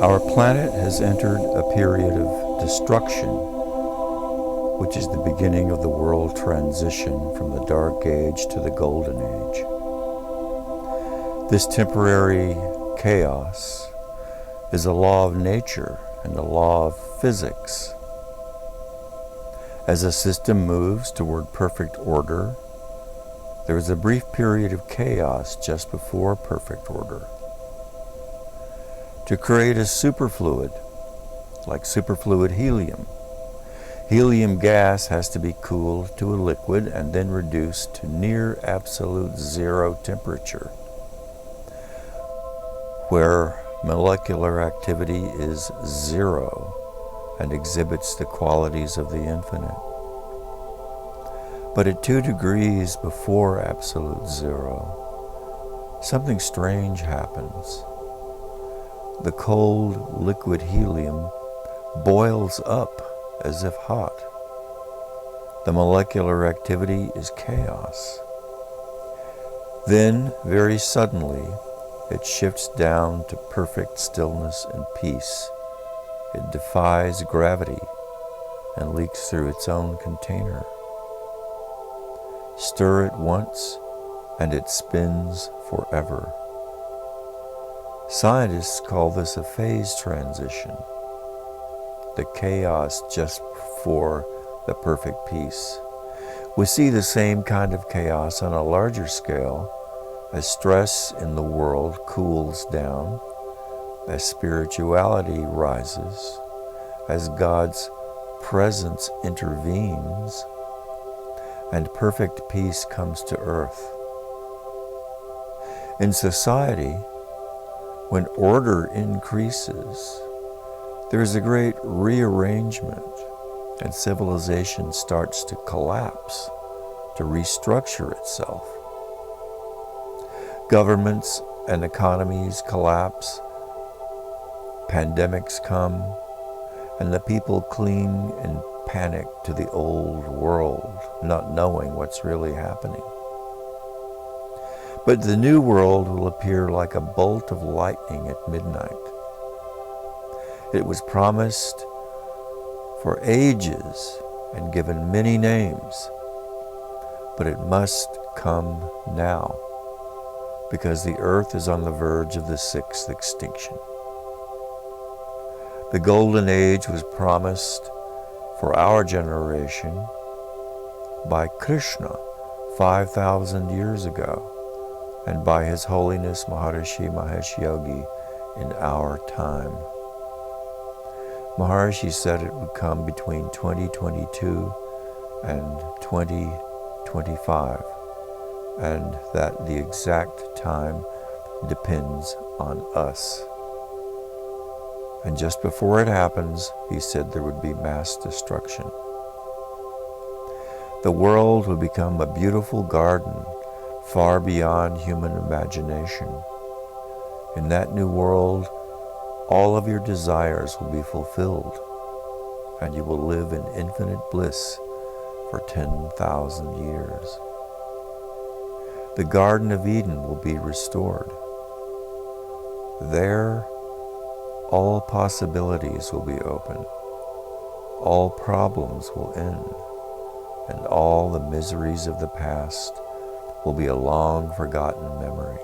Our planet has entered a period of destruction, which is the beginning of the world transition from the Dark Age to the Golden Age. This temporary chaos is a law of nature and a law of physics. As a system moves toward perfect order, there is a brief period of chaos just before perfect order. To create a superfluid, like superfluid helium, helium gas has to be cooled to a liquid and then reduced to near absolute zero temperature, where molecular activity is zero and exhibits the qualities of the infinite. But at 2 degrees before absolute zero, something strange happens. The cold liquid helium boils up as if hot. The molecular activity is chaos. Then, very suddenly, it shifts down to perfect stillness and peace. It defies gravity and leaks through its own container. Stir it once, and it spins forever. Scientists call this a phase transition, the chaos just before the perfect peace. We see the same kind of chaos on a larger scale as stress in the world cools down, as spirituality rises, as God's presence intervenes, and perfect peace comes to earth. In society, when order increases, there is a great rearrangement, and civilization starts to collapse, to restructure itself. Governments and economies collapse, pandemics come, and the people cling in panic to the old world, not knowing what's really happening. But the new world will appear like a bolt of lightning at midnight. It was promised for ages and given many names, but it must come now, because the earth is on the verge of the 6th extinction. The Golden Age was promised for our generation by Krishna 5,000 years ago, and by His Holiness Maharishi Mahesh Yogi in our time. Maharishi said it would come between 2022 and 2025, and that the exact time depends on us. And just before it happens, he said there would be mass destruction. The world would become a beautiful garden far beyond human imagination. In that new world, all of your desires will be fulfilled, and you will live in infinite bliss for 10,000 years. The Garden of Eden will be restored. There, all possibilities will be open, all problems will end, and all the miseries of the past will be a long forgotten memory.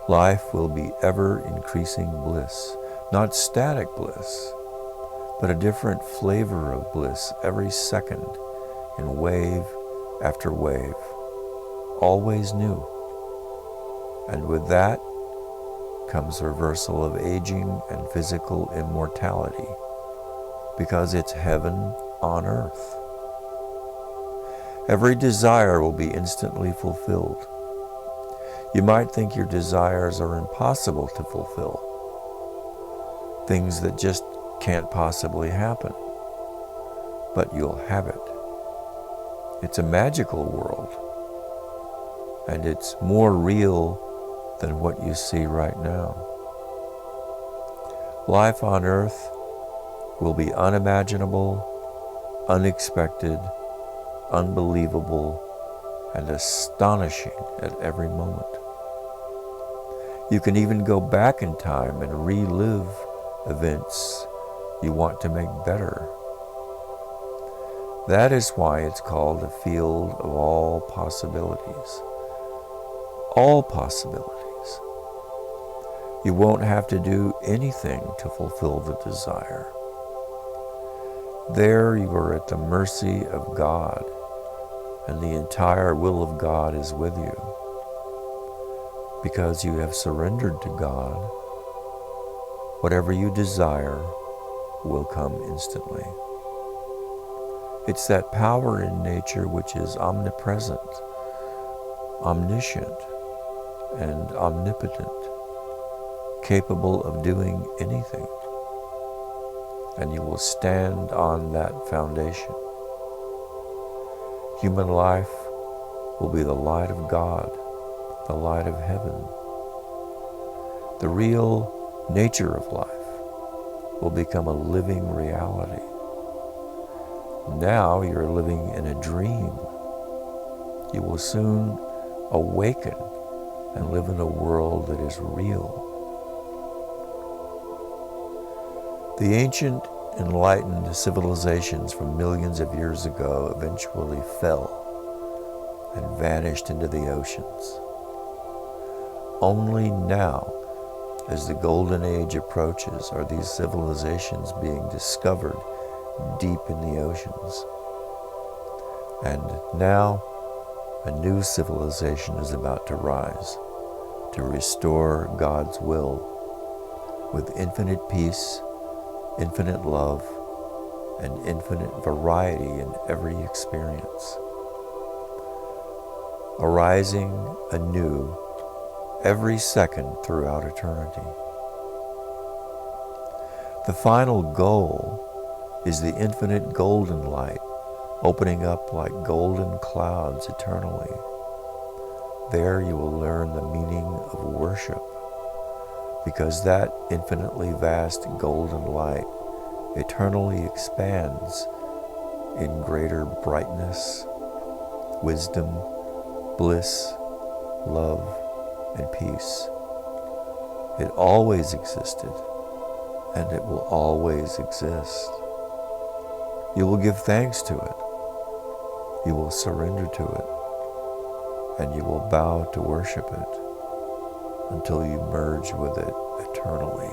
Life will be ever increasing bliss, not static bliss, but a different flavor of bliss every second in wave after wave, always new. And with that comes reversal of aging and physical immortality, because it's heaven on earth. Every desire will be instantly fulfilled. You might think your desires are impossible to fulfill, things that just can't possibly happen, but you'll have it. It's a magical world, and it's more real than what you see right now. Life on earth will be unimaginable, unexpected, unbelievable, and astonishing at every moment. You can even go back in time and relive events you want to make better. That is why it's called a field of all possibilities. All possibilities. You won't have to do anything to fulfill the desire. There you are at the mercy of God, and the entire will of God is with you. Because you have surrendered to God, whatever you desire will come instantly. It's that power in nature which is omnipresent, omniscient, and omnipotent, capable of doing anything. And you will stand on that foundation. Human life will be the light of God, the light of heaven. The real nature of life will become a living reality. Now you're living in a dream. You will soon awaken and live in a world that is real. The ancient enlightened civilizations from millions of years ago eventually fell and vanished into the oceans. Only now, as the golden age approaches, are these civilizations being discovered deep in the oceans. And now, a new civilization is about to rise to restore God's will with infinite peace, infinite love, and infinite variety in every experience. Arising anew every second throughout eternity. The final goal is the infinite golden light opening up like golden clouds eternally. There you will learn the meaning of worship, because that infinitely vast golden light eternally expands in greater brightness, wisdom, bliss, love, and peace. It always existed, and it will always exist. You will give thanks to it. You will surrender to it, and you will bow to worship it until you merge with it eternally.